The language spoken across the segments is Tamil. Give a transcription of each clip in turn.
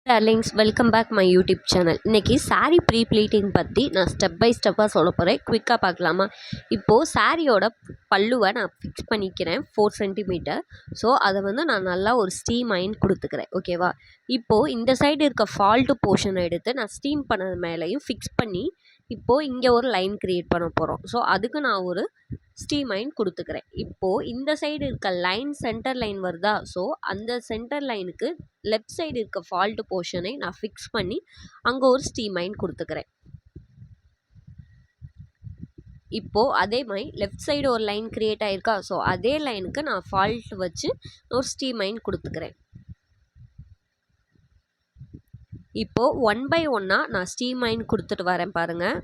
Darlings, welcome back my YouTube channel. இன்றைக்கி saree ப்ரீ ப்ளீட்டிங் பற்றி நான் ஸ்டெப் பை ஸ்டெப்பாக சொல்ல போகிறேன். குயிக்காக பார்க்கலாமா? இப்போது சாரியோட பல்லுவை நான் ஃபிக்ஸ் பண்ணிக்கிறேன் 4 சென்டிமீட்டர். ஸோ அதை வந்து நான் நல்லா ஒரு ஸ்டீம் அயன் கொடுத்துக்கிறேன். ஓகேவா? இப்போது இந்த சைடு இருக்க ஃபால்ட்டு போர்ஷனை எடுத்து நான் ஸ்டீம் பண்ணது மேலேயும் ஃபிக்ஸ் பண்ணி இப்போது இங்கே ஒரு லைன் க்ரியேட் பண்ண போகிறோம். ஸோ அதுக்கு நான் ஒரு ஸ்டீம் அயன் கொடுத்துக்கிறேன். இப்போது இந்த சைடு இருக்க லைன் சென்டர் லைன் வருதா? ஸோ அந்த சென்டர் லைனுக்கு லெஃப்ட் சைடு இருக்க ஃபால்ட்டு போர்ஷனை நான் ஃபிக்ஸ் பண்ணி அங்கே ஒரு ஸ்டீம் அயன் கொடுத்துக்கிறேன். இப்போது அதே மாதிரி லெஃப்ட் சைடு ஒரு லைன் க்ரியேட் ஆகிருக்கா? ஸோ அதே லைனுக்கு நான் ஃபால்ட் வச்சு ஒரு ஸ்டீம் அயன் கொடுத்துக்கிறேன். இப்போது 1 by 1 நான் ஸ்டீம் அயன் கொடுத்துட்டு வரேன் பாருங்கள்.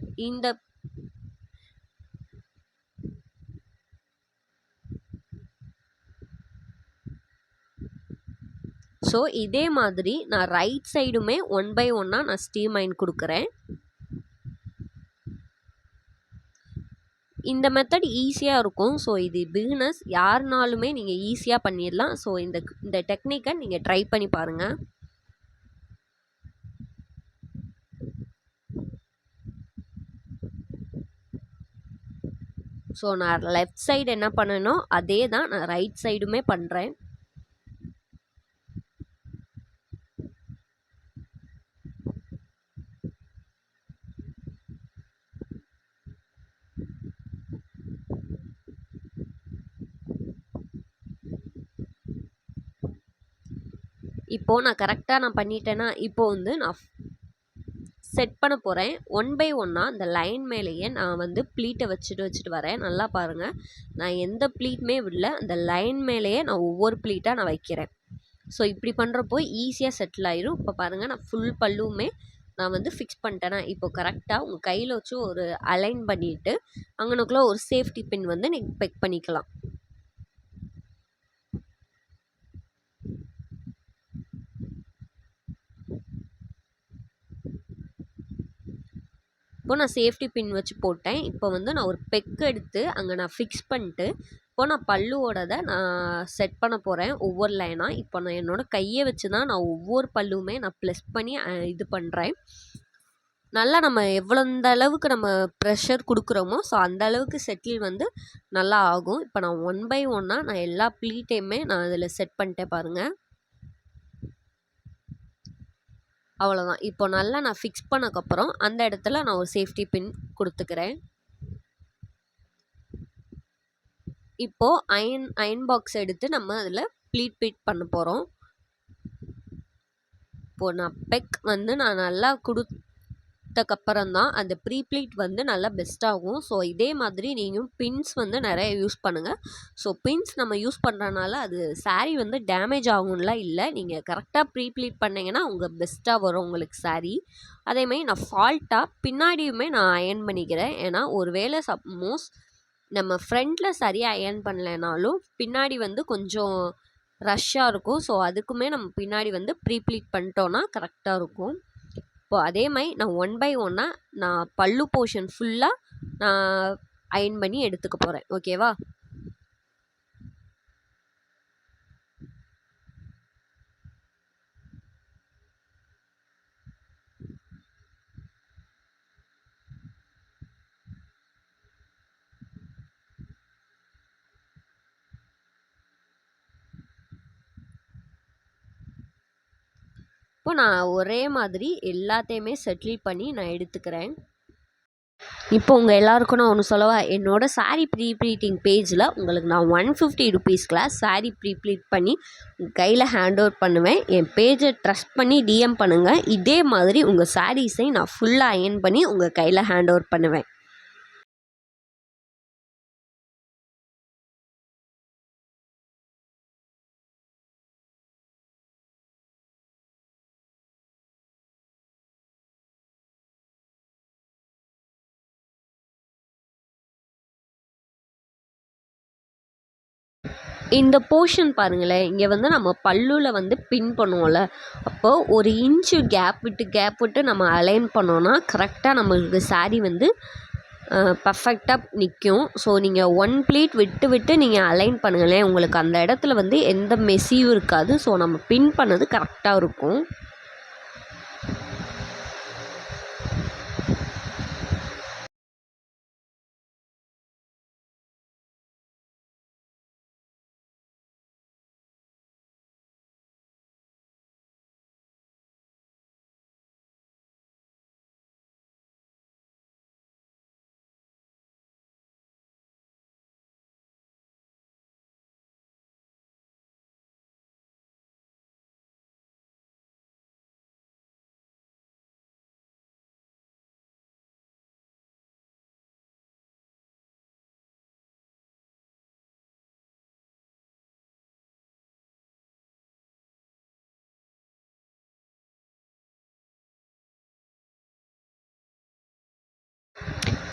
ஸோ இதே மாதிரி நான் ரைட் சைடுமே 1 by 1 நான் ஸ்டீம் அயன் கொடுக்குறேன். இந்த மெத்தட் ஈஸியாக இருக்கும். ஸோ இது பிகினர்ஸ் யாருனாலுமே நீங்கள் ஈஸியாக பண்ணிடலாம். ஸோ இந்த டெக்னிக்கை நீங்கள் ட்ரை பண்ணி பாருங்கள். ஸோ நான் லெஃப்ட் சைடு என்ன பண்ணனோ அதே தான் நான் ரைட் சைடுமே பண்ணுறேன். இப்போது நான் கரெக்டாக பண்ணிட்டேன்னா இப்போது வந்து நான் செட் பண்ண போகிறேன். 1 by 1 இந்த லைன் மேலேயே நான் வந்து ப்ளீட்டை வச்சுட்டு வரேன். நல்லா பாருங்கள், நான் எந்த ப்ளீட்டுமே விடல. அந்த லைன் மேலேயே நான் ஒவ்வொரு ப்ளீட்டாக நான் வைக்கிறேன். ஸோ இப்படி பண்ணுறப்போ ஈஸியாக செட்டில் ஆயிரும். இப்போ பாருங்கள், நான் ஃபுல் பல்லுவுமே நான் வந்து ஃபிக்ஸ் பண்ணிட்டேன்னா இப்போ கரெக்டாக உங்கள் கையில் வச்சு ஒரு அலைன் பண்ணிவிட்டு அங்கனுக்குள்ளே ஒரு சேஃப்டி பின் வந்து நீங்கள் பெக் பண்ணிக்கலாம். இப்போது நான் சேஃப்டி பின் வச்சு போட்டேன். இப்போ வந்து நான் ஒரு பெக் எடுத்து அங்கே நான் ஃபிக்ஸ் பண்ணிட்டு இப்போது நான் பல்லுவோடதை நான் செட் பண்ண போகிறேன் ஒவ்வொரு லைனாக. இப்போ நான் என்னோடய கையை வச்சு தான் நான் ஒவ்வொரு பல்லுவுமே நான் ப்ளஸ் பண்ணி இது பண்ணுறேன். நல்லா நம்ம எந்த அளவுக்கு நம்ம ப்ரெஷர் கொடுக்குறோமோ ஸோ அந்த அளவுக்கு செட்டில் வந்து நல்லா ஆகும். இப்போ நான் 1 by 1 நான் எல்லா ப்ளீட்டையுமே நான் அதில் செட் பண்ணிட்டேன் பாருங்கள். அவ்வளோதான். இப்போ நல்லா நான் ஃபிக்ஸ் பண்ணக்கப்புறம் அந்த இடத்துல நான் ஒரு சேஃப்டி பின் கொடுத்துக்கிறேன். இப்போது அயன் பாக்ஸ் எடுத்து நம்ம அதில் ப்ளீட் பண்ண போகிறோம். இப்போது நான் பெக் வந்து நான் நல்லா கொடுத்தக்கப்புறம் தான் அந்த ப்ளீட் வந்து நல்லா பெஸ்ட்டாகும். ஸோ இதே மாதிரி நீங்கள் பின்ஸ் வந்து நிறைய யூஸ் பண்ணுங்கள். ஸோ பின்ஸ் நம்ம யூஸ் பண்ணுறனால அது சாரீ வந்து டேமேஜ் ஆகும்லாம் இல்லை. நீங்கள் கரெக்டாக ப்ளீட் பண்ணிங்கன்னா உங்கள் பெஸ்ட்டாக வரும் உங்களுக்கு சாரீ. அதேமாதிரி நான் ஃபால்ட்டாக பின்னாடியுமே நான் அயன் பண்ணிக்கிறேன். ஏன்னா ஒரு வேளை சப்போஸ் நம்ம ஃப்ரண்ட்டில் சரியாக அயன் பண்ணலைனாலும் பின்னாடி வந்து கொஞ்சம் ரஷ்ஷாக இருக்கும். ஸோ அதுக்குமே நம்ம பின்னாடி வந்து ப்ளீட் பண்ணிட்டோன்னா கரெக்டாக இருக்கும். இப்போது அதே மாதிரி நான் 1 by 1 நான் பல்லு போர்ஷன் ஃபுல்லாக நான் அயன் பண்ணி எடுத்துக்க போகிறேன். ஓகேவா? இப்போ நான் ஒரே மாதிரி எல்லாத்தையுமே செட்டில் பண்ணி நான் எடுத்துக்கிறேன். இப்போ உங்கள் எல்லாருக்கும் நான் ஒன்று சொல்லவா? என்னோடய சாரீ ப்ரீ ப்ளீட்டிங் பேஜில் உங்களுக்கு நான் 150 ருபீஸ்க்குள்ள சாரீ ப்ரீ ப்ளீட் பண்ணி கையில் ஹேண்ட் ஓவர் பண்ணுவேன். என் பேஜை ட்ரஸ்ட் பண்ணி டிஎம் பண்ணுங்கள். இதே மாதிரி உங்கள் சாரீஸை நான் ஃபுல்லாக அயன் பண்ணி உங்கள் கையில் ஹேண்ட் ஓவர் பண்ணுவேன். இந்த போர்ஷன் பாருங்களேன், இங்கே வந்து நம்ம பல்லுவில் வந்து பின் பண்ணுவோம்ல, அப்போது 1 இன்ச்சு கேப் விட்டு நம்ம அலைன் பண்ணோன்னா கரெக்டாக நம்மளுக்கு சாரீ வந்து பர்ஃபெக்டாக நிற்கும். ஸோ நீங்கள் 1 ப்ளீட் விட்டு நீங்கள் அலைன் பண்ணுங்களேன், உங்களுக்கு அந்த இடத்துல வந்து எந்த மெஸ்ஸியும் இருக்காது. ஸோ நம்ம பின் பண்ணது கரெக்டாக இருக்கும்.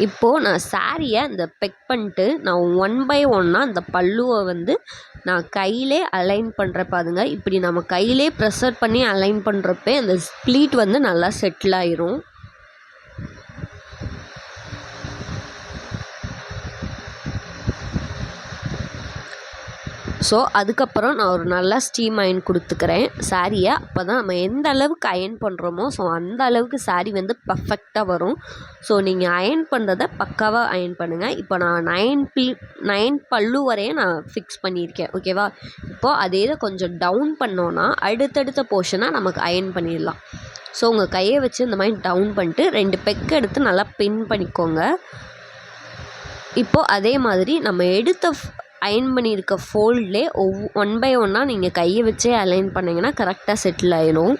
இப்போது நான் சாரியை அந்த பெக் பண்ணிட்டு நான் 1 பை 1 அந்த பல்லுவை வந்து நான் கையிலே அலைன் பண்ணுற பாருங்க. இப்படி நம்ம கையிலே ப்ரெஷர் பண்ணி அலைன் பண்ணுறப்ப அந்த ப்ளீட் வந்து நல்லா செட்டில் ஆயிரும். ஸோ அதுக்கப்புறம் நான் ஒரு நல்லா ஸ்டீம் அயன் கொடுத்துக்கிறேன் சாரியை. அப்போ தான் நம்ம எந்த அளவுக்கு அயன் பண்ணுறோமோ ஸோ அந்த அளவுக்கு சாரி வந்து பர்ஃபெக்டாக வரும். ஸோ நீங்கள் அயன் பண்ணுறத பக்காவாக அயன் பண்ணுங்கள். இப்போ நான் 9 பல்லு வரையே நான் ஃபிக்ஸ் பண்ணியிருக்கேன். ஓகேவா? இப்போது அதே இதை கொஞ்சம் டவுன் பண்ணோன்னா அடுத்தடுத்த போர்ஷனாக நமக்கு அயன் பண்ணிடலாம். ஸோ உங்கள் கையை வச்சு இந்த மாதிரி டவுன் பண்ணிட்டு 2 பெக்கு எடுத்து நல்லா பின் பண்ணிக்கோங்க. இப்போது அதே மாதிரி நம்ம எடுத்த அயன் பண்ணியிருக்க ஃபோல்ட்லேயே 1 பை 1 நீங்கள் கையை வச்சே அலைன் பண்ணிங்கன்னா கரெக்டாக செட்டில் ஆயிடும்.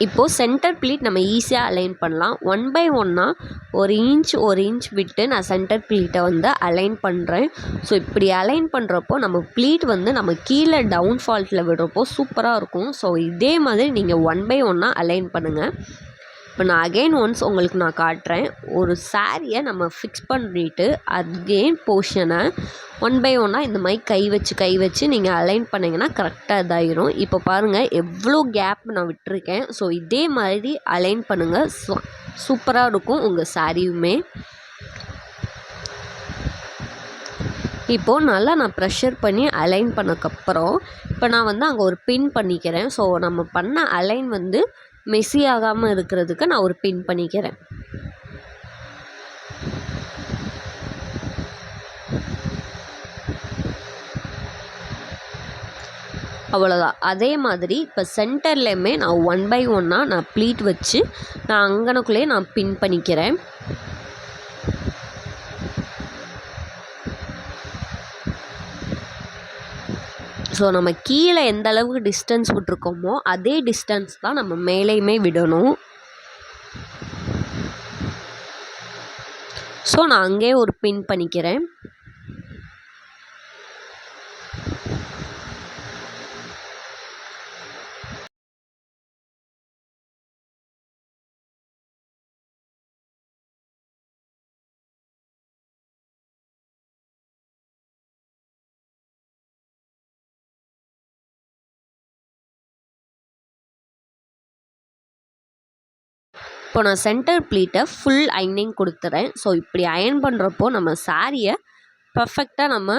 இப்போது சென்டர் ப்ளீட் நம்ம ஈஸியாக அலைன் பண்ணலாம். 1 பை 1 1 இன்ச் விட்டு நான் சென்டர் ப்ளீட்டை வந்து அலைன் பண்ணுறேன். ஸோ இப்படி அலைன் பண்ணுறப்போ நம்ம ப்ளீட் வந்து நம்ம கீழே டவுன் ஃபால்ட்டில் விடுறப்போ சூப்பராக இருக்கும். ஸோ இதே மாதிரி நீங்கள் 1 பை 1 அலைன் பண்ணுங்கள். இப்போ நான் அகெயின் ஒன்ஸ் உங்களுக்கு நான் காட்டுறேன். ஒரு சாரியை நம்ம ஃபிக்ஸ் பண்ணிட்டு அகெயின் போர்ஷனை 1 பை 1 இந்த மாதிரி கை வச்சு நீங்கள் அலைன் பண்ணிங்கன்னா கரெக்டாக இதாகிடும். இப்போ பாருங்கள் எவ்வளோ கேப் நான் விட்டுருக்கேன். ஸோ இதே மாதிரி அலைன் பண்ணுங்கள். சூப்பராக இருக்கும் உங்கள் சாரியுமே. இப்போது நல்லா நான் ப்ரெஷர் பண்ணி அலைன் பண்ணக்கப்புறம் இப்போ நான் வந்து அங்கே ஒரு பின் பண்ணிக்கிறேன். ஸோ நம்ம பண்ண அலைன் வந்து மெஸ்ஸி ஆகாமல் இருக்கிறதுக்கு நான் ஒரு பின் பண்ணிக்கிறேன். அவ்வளோதான். அதே மாதிரி இப்போ சென்டர்லேயுமே நான் 1 பை 1 நான் ப்ளீட் வச்சு நான் அங்கனக்குள்ளேயே நான் பின் பண்ணிக்கிறேன். ஸோ நம்ம கீழே எந்த அளவுக்கு டிஸ்டன்ஸ் விட்ருக்கோமோ அதே டிஸ்டன்ஸ் தான் நம்ம மேலேயுமே விடணும். ஸோ நான் அங்கேயே ஒரு பின் பண்ணிக்கிறேன். இப்போ நான் சென்டர் ப்ளீட்டை ஃபுல் அயனிங் கொடுத்துறேன். ஸோ இப்படி அயன் பண்ணுறப்போ நம்ம சாரியை பர்ஃபெக்டாக நம்ம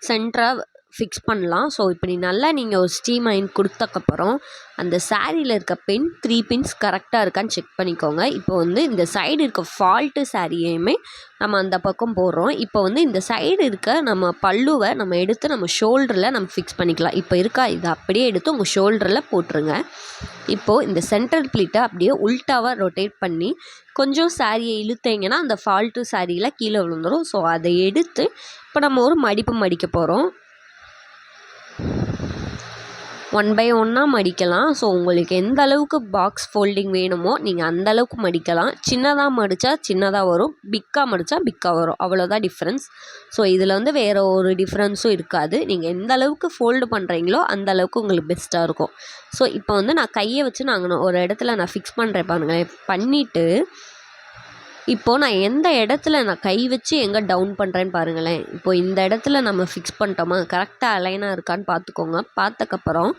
சென்டராக ஃபிக்ஸ் பண்ணலாம். ஸோ இப்படி நல்லா நீங்கள் ஒரு ஸ்டீம் அயன் கொடுத்தக்கப்புறம் அந்த சாரியில் இருக்க பின் 3 பின்ஸ் கரெக்டாக இருக்கான்னு செக் பண்ணிக்கோங்க. இப்போ வந்து இந்த சைடு இருக்க ஃபால்ட்டு சாரியையுமே நம்ம அந்த பக்கம் போடுறோம். இப்போ வந்து இந்த சைடு இருக்க நம்ம பல்லுவை நம்ம எடுத்து நம்ம ஷோல்டரில் நம்ம ஃபிக்ஸ் பண்ணிக்கலாம். இப்போ இருக்கா இதை அப்படியே எடுத்து உங்கள் ஷோல்டரில் போட்டுருங்க. இப்போது இந்த சென்ட்ரல் ப்ளீட்டை அப்படியே உல்ட்டாவாக ரொட்டேட் பண்ணி கொஞ்சம் சாரியை இழுத்தீங்கன்னா அந்த ஃபால்ட்டு சாரியில் கீழே விழுந்துடும். ஸோ அதை எடுத்து இப்போ நம்ம ஒரு மடிப்பு மடிக்க போகிறோம். 1 by 1 மடிக்கலாம். ஸோ உங்களுக்கு எந்த அளவுக்கு பாக்ஸ் ஃபோல்டிங் வேணுமோ நீங்கள் அந்த அளவுக்கு மடிக்கலாம். சின்னதாக மடித்தா சின்னதாக வரும், பிக்காக மடித்தா பிக்காக வரும், அவ்வளோதான் டிஃப்ரென்ஸ். ஸோ இதில் வந்து வேறு ஒரு டிஃப்ரென்ஸும் இருக்காது. நீங்கள் எந்த அளவுக்கு ஃபோல்டு பண்ணுறீங்களோ அந்த அளவுக்கு உங்களுக்கு பெஸ்ட்டாக இருக்கும். ஸோ இப்போ வந்து நான் கையை வச்சு ஒரு இடத்துல நான் ஃபிக்ஸ் பண்ணுறேன் பாருங்களேன். பண்ணிவிட்டு இப்போது நான் எந்த இடத்துல நான் கை வச்சு எங்கே டவுன் பண்ணுறேன்னு பாருங்களேன். இப்போது இந்த இடத்துல நம்ம ஃபிக்ஸ் பண்ணிட்டோமா, கரெக்டாக அலைனாக இருக்கான்னு பார்த்துக்கோங்க. பார்த்தக்கப்புறம்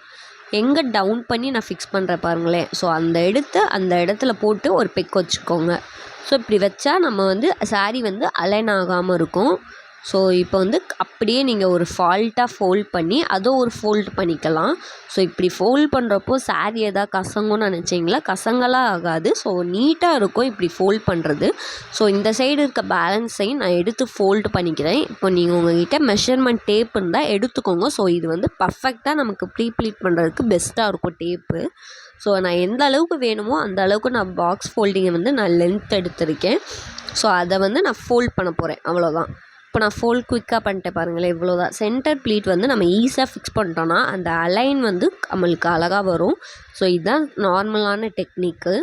எங்கே டவுன் பண்ணி நான் ஃபிக்ஸ் பண்ணுறேன் பாருங்களேன். ஸோ அந்த இடத்துல போட்டு ஒரு பெக் வச்சுக்கோங்க. ஸோ இப்படி வச்சா நம்ம வந்து சாரி வந்து அலைன் ஆகாமல் இருக்கும். ஸோ இப்போ வந்து அப்படியே நீங்கள் ஒரு ஃபால்ட்டாக ஃபோல்ட் பண்ணி அதை ஒரு ஃபோல்ட் பண்ணிக்கலாம். ஸோ இப்படி ஃபோல்ட் பண்ணுறப்போ சாரி எதாவது கசங்கும்னு நினச்சிங்களா, கசங்கலாம் ஆகாது. ஸோ நீட்டாக இருக்கும் இப்படி ஃபோல்ட் பண்ணுறது. ஸோ இந்த சைடு இருக்க பேலன்ஸையும் நான் எடுத்து ஃபோல்டு பண்ணிக்கிறேன். இப்போ நீங்கள் உங்கள்கிட்ட மெஷர்மெண்ட் டேப் இருந்தால் எடுத்துக்கோங்க. ஸோ இது வந்து பர்ஃபெக்டாக நமக்கு ப்ளீட் பண்ணுறதுக்கு பெஸ்ட்டாக இருக்கும் டேப்பு. ஸோ நான் எந்த அளவுக்கு வேணுமோ அந்த அளவுக்கு நான் பாக்ஸ் ஃபோல்டிங்கை வந்து நான் லென்த் எடுத்திருக்கேன். ஸோ அதை வந்து நான் ஃபோல்ட் பண்ண போகிறேன், அவ்வளோதான். இப்போ நான் ஃபோல்ட் குயிக்காக பண்ணிட்டேன் பாருங்களேன், இவ்வளோதான். சென்டர் ப்ளீட் வந்து நம்ம ஈஸியாக ஃபிக்ஸ் பண்ணிட்டோன்னா அந்த அலைன் வந்து நம்மளுக்கு அழகாக வரும். ஸோ இதுதான் நார்மலான டெக்னிக்கு.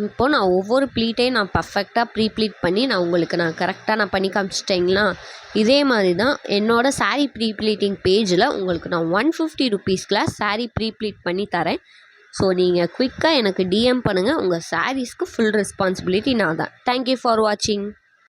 இப்போது நான் ஒவ்வொரு ப்ளீட்டையும் நான் பர்ஃபெக்டாக ப்ளீட் பண்ணி நான் கரெக்டாக நான் பண்ணி காமிச்சிட்டேங்களா. இதே மாதிரி தான் என்னோடய சாரீ ப்ளீட்டிங் பேஜில் உங்களுக்கு நான் 150 ருபீஸ்க்குள்ள சாரீ ப்ளீட் பண்ணி தரேன். ஸோ நீங்கள் குயிக்காக எனக்கு டிஎம் பண்ணுங்கள். உங்கள் சாரீஸ்க்கு ஃபுல் ரெஸ்பான்சிபிலிட்டி நான் தான். தேங்க்யூ ஃபார் வாட்சிங்.